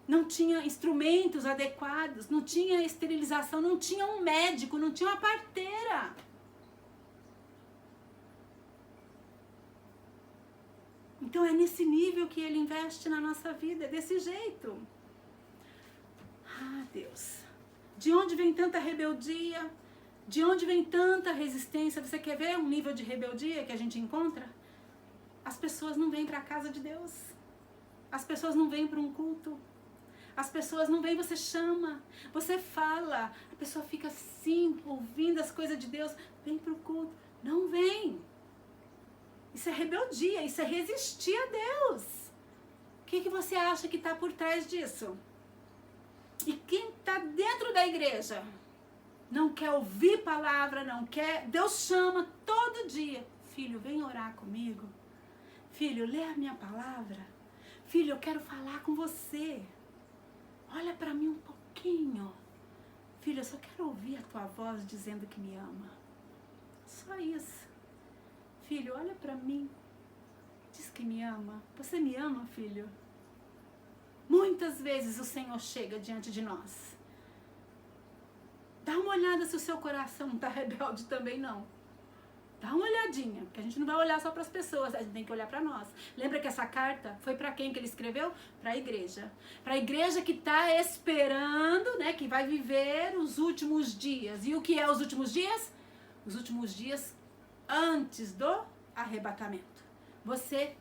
Não tinha instrumentos adequados, não tinha esterilização, não tinha um médico, não tinha uma parteira. Então é nesse nível que ele investe na nossa vida, é desse jeito. Ah, Deus. De onde vem tanta rebeldia? De onde vem tanta resistência? Você quer ver um nível de rebeldia que a gente encontra? As pessoas não vêm para a casa de Deus. As pessoas não vêm para um culto. As pessoas não vêm, você chama, você fala, a pessoa fica assim, ouvindo as coisas de Deus, vem pro culto, não vem. Isso é rebeldia, isso é resistir a Deus. O que você acha que está por trás disso? E quem está dentro da igreja não quer ouvir palavra, não quer, Deus chama todo dia, filho, vem orar comigo, filho, lê a minha palavra, filho, eu quero falar com você. Olha para mim um pouquinho. Filho, eu só quero ouvir a tua voz dizendo que me ama. Só isso. Filho, olha para mim. Diz que me ama. Você me ama, filho? Muitas vezes o Senhor chega diante de nós. Dá uma olhada se o seu coração não está rebelde também, não. Dá uma olhadinha, porque a gente não vai olhar só para as pessoas, a gente tem que olhar para nós. Lembra que essa carta foi para quem que ele escreveu? Para a igreja. Para a igreja que está esperando, né, que vai viver os últimos dias. E o que é os últimos dias? Os últimos dias antes do arrebatamento. Você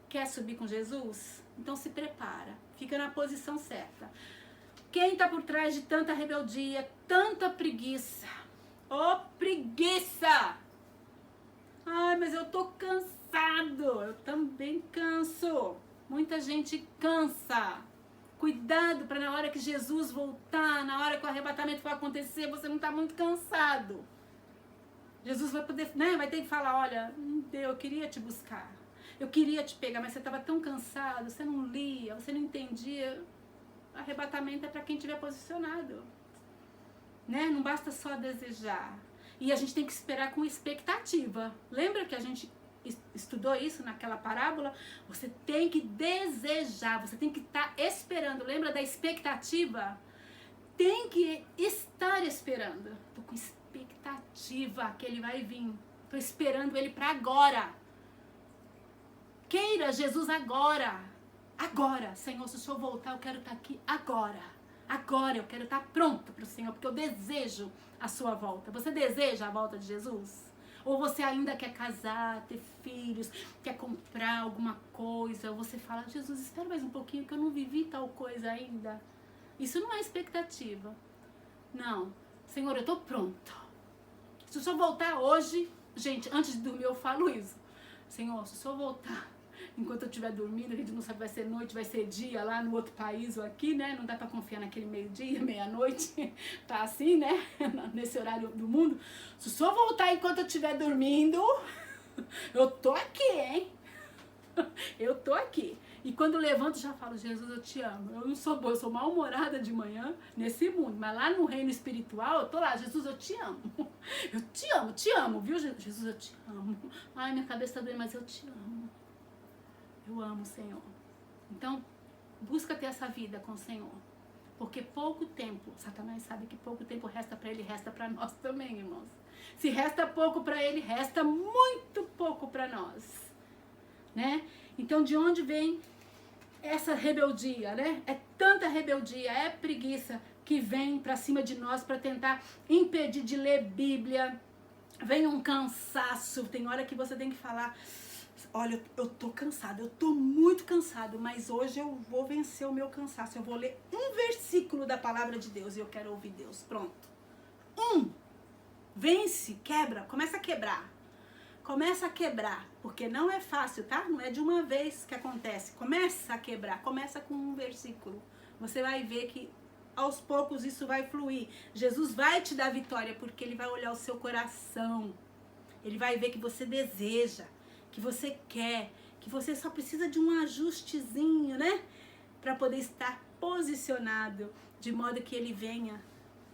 quer subir com Jesus? Então se prepara, fica na posição certa. Quem está por trás de tanta rebeldia, tanta preguiça? Ô, preguiça! Ai, mas eu tô cansado. Eu também canso. Muita gente cansa. Cuidado para na hora que Jesus voltar, na hora que o arrebatamento for acontecer, você não tá muito cansado. Jesus vai poder, né, vai ter que falar, olha, Deus, eu queria te buscar. Eu queria te pegar, mas você estava tão cansado, você não lia, você não entendia. Arrebatamento é para quem estiver posicionado. Né? Não basta só desejar. E a gente tem que esperar com expectativa. Lembra que a gente estudou isso naquela parábola? Você tem que desejar, você tem que estar esperando. Lembra da expectativa? Tem que estar esperando. Estou com expectativa que ele vai vir. Estou esperando ele para agora. Queira Jesus agora. Agora, Senhor, se o Senhor voltar, eu quero estar aqui agora. Agora eu quero estar pronto para o Senhor, porque eu desejo a sua volta. Você deseja a volta de Jesus? Ou você ainda quer casar, ter filhos, quer comprar alguma coisa? Ou você fala, Jesus, espera mais um pouquinho que eu não vivi tal coisa ainda. Isso não é expectativa. Não. Senhor, eu estou pronto. Se o Senhor voltar hoje, gente, antes de dormir eu falo isso. Senhor, se o Senhor voltar enquanto eu estiver dormindo, a gente não sabe, vai ser noite, vai ser dia lá no outro país ou aqui, né? Não dá pra confiar naquele meio-dia, meia-noite, tá assim, né? Nesse horário do mundo. Se o Senhor voltar enquanto eu estiver dormindo, eu tô aqui, hein? Eu tô aqui. E quando eu levanto, já falo, Jesus, eu te amo. Eu não sou boa, eu sou mal-humorada de manhã nesse mundo. Mas lá no reino espiritual, eu tô lá, Jesus, eu te amo. Eu te amo, viu, Jesus, eu te amo. Ai, minha cabeça tá doendo, mas eu te amo. Eu amo, Senhor. Então, busca ter essa vida com o Senhor. Porque pouco tempo, Satanás sabe que pouco tempo resta para ele, resta para nós também, irmãos. Se resta pouco para ele, resta muito pouco para nós. Né? Então, de onde vem essa rebeldia, né? É tanta rebeldia, é preguiça que vem para cima de nós para tentar impedir de ler Bíblia. Vem um cansaço, tem hora que você tem que falar... Olha, eu tô cansada, eu tô muito cansado, mas hoje eu vou vencer o meu cansaço. Eu vou ler um versículo da palavra de Deus e eu quero ouvir Deus. Pronto. Vence, quebra, começa a quebrar. Começa a quebrar, porque não é fácil, tá? Não é de uma vez que acontece. Começa a quebrar, começa com um versículo. Você vai ver que aos poucos isso vai fluir. Jesus vai te dar vitória, porque ele vai olhar o seu coração. Ele vai ver que você deseja, que você quer, que você só precisa de um ajustezinho, né? Para poder estar posicionado, de modo que ele venha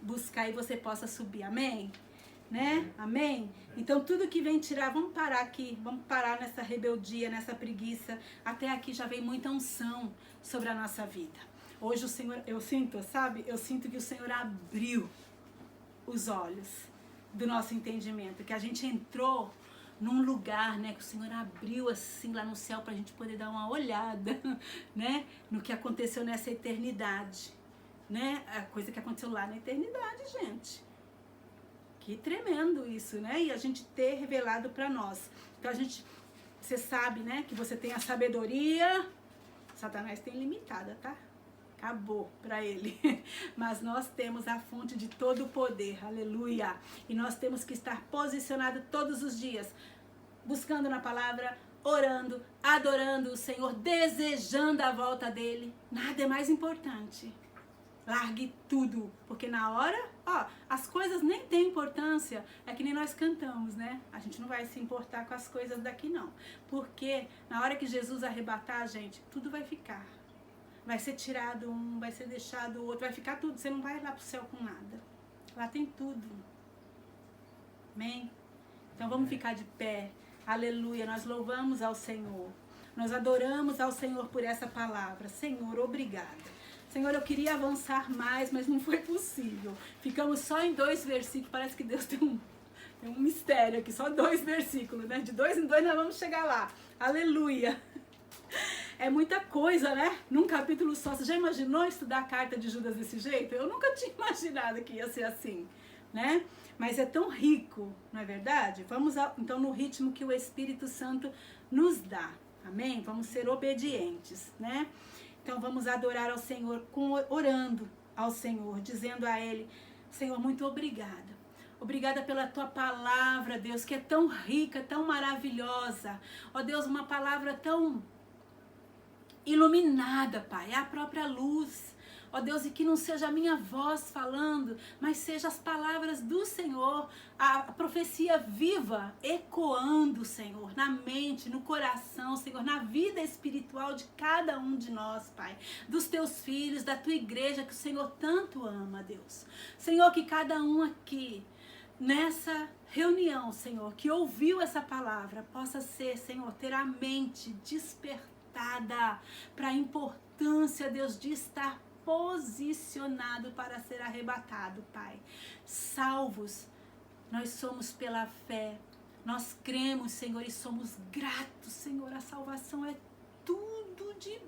buscar e você possa subir. Amém? Né? Amém? Então tudo que vem tirar, vamos parar aqui, vamos parar nessa rebeldia, nessa preguiça. Até aqui já vem muita unção sobre a nossa vida. Hoje o Senhor, eu sinto, sabe? Eu sinto que o Senhor abriu os olhos do nosso entendimento, que a gente entrou num lugar, né, que o Senhor abriu assim lá no céu pra gente poder dar uma olhada, né, no que aconteceu nessa eternidade, né, a coisa que aconteceu lá na eternidade, gente. Que tremendo isso, né, e a gente ter revelado pra nós. Então a gente, você sabe, né, que você tem a sabedoria, Satanás tem limitada, tá? Acabou para ele. Mas nós temos a fonte de todo o poder. Aleluia. E nós temos que estar posicionados todos os dias, buscando na palavra, orando, adorando o Senhor, desejando a volta dele. Nada é mais importante. Largue tudo, porque na hora, ó, as coisas nem têm importância. É que nem nós cantamos, né? A gente não vai se importar com as coisas daqui, não. Porque na hora que Jesus arrebatar, gente, tudo vai ficar. Vai ser tirado um, vai ser deixado o outro, vai ficar tudo. Você não vai lá pro céu com nada. Lá tem tudo. Amém? Então vamos ficar de pé. Aleluia. Nós louvamos ao Senhor. Nós adoramos ao Senhor por essa palavra. Senhor, obrigada. Senhor, eu queria avançar mais, mas não foi possível. Ficamos só em 2 versículos. Parece que Deus tem um mistério aqui. Só 2 versículos, né? De 2 em 2 nós vamos chegar lá. Aleluia. É muita coisa, né? Num capítulo só. Você já imaginou estudar a carta de Judas desse jeito? Eu nunca tinha imaginado que ia ser assim, né? Mas é tão rico, não é verdade? Vamos então no ritmo que o Espírito Santo nos dá. Amém? Vamos ser obedientes, né? Então vamos adorar ao Senhor, orando ao Senhor, dizendo a Ele, Senhor, muito obrigada. Obrigada pela Tua palavra, Deus, que é tão rica, tão maravilhosa. Ó Deus, uma palavra tão iluminada, Pai, é a própria luz. ó Deus, e que não seja a minha voz falando, mas seja as palavras do Senhor, a profecia viva, ecoando, Senhor, na mente, no coração, Senhor, na vida espiritual de cada um de nós, Pai, dos teus filhos, da tua igreja que o Senhor tanto ama, Deus. Senhor, que cada um aqui, nessa reunião, Senhor, que ouviu essa palavra, possa ser, Senhor, ter a mente despertada para a importância, Deus, de estar posicionado para ser arrebatado, Pai. Salvos, nós somos pela fé, nós cremos, Senhor, e somos gratos, Senhor. A salvação é tudo de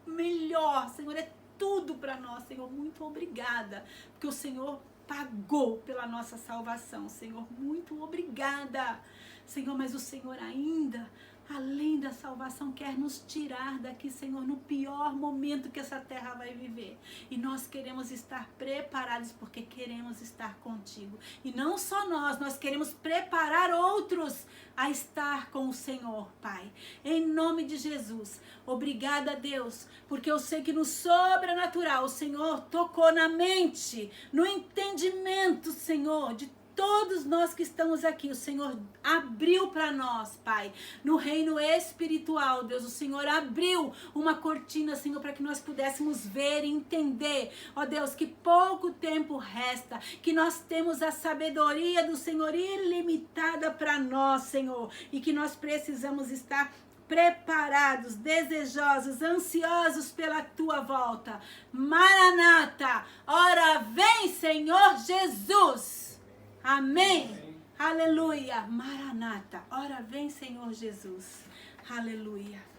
melhor, Senhor, é tudo para nós, Senhor. Muito obrigada, porque o Senhor pagou pela nossa salvação, Senhor. Muito obrigada, Senhor, mas o Senhor ainda, além da salvação, quer nos tirar daqui, Senhor, no pior momento que essa terra vai viver. E nós queremos estar preparados, porque queremos estar contigo. E não só nós queremos preparar outros a estar com o Senhor, Pai. Em nome de Jesus. Obrigada, Deus, porque eu sei que no sobrenatural o Senhor tocou na mente, no entendimento, Senhor, de todos nós que estamos aqui. O Senhor abriu para nós, Pai, no reino espiritual, Deus, o Senhor abriu uma cortina, Senhor, para que nós pudéssemos ver e entender, ó Deus, que pouco tempo resta, que nós temos a sabedoria do Senhor ilimitada para nós, Senhor, e que nós precisamos estar preparados, desejosos, ansiosos pela tua volta. Maranata, ora vem, Senhor Jesus. Amém. Amém. Aleluia. Maranata. Ora vem, Senhor Jesus. Aleluia.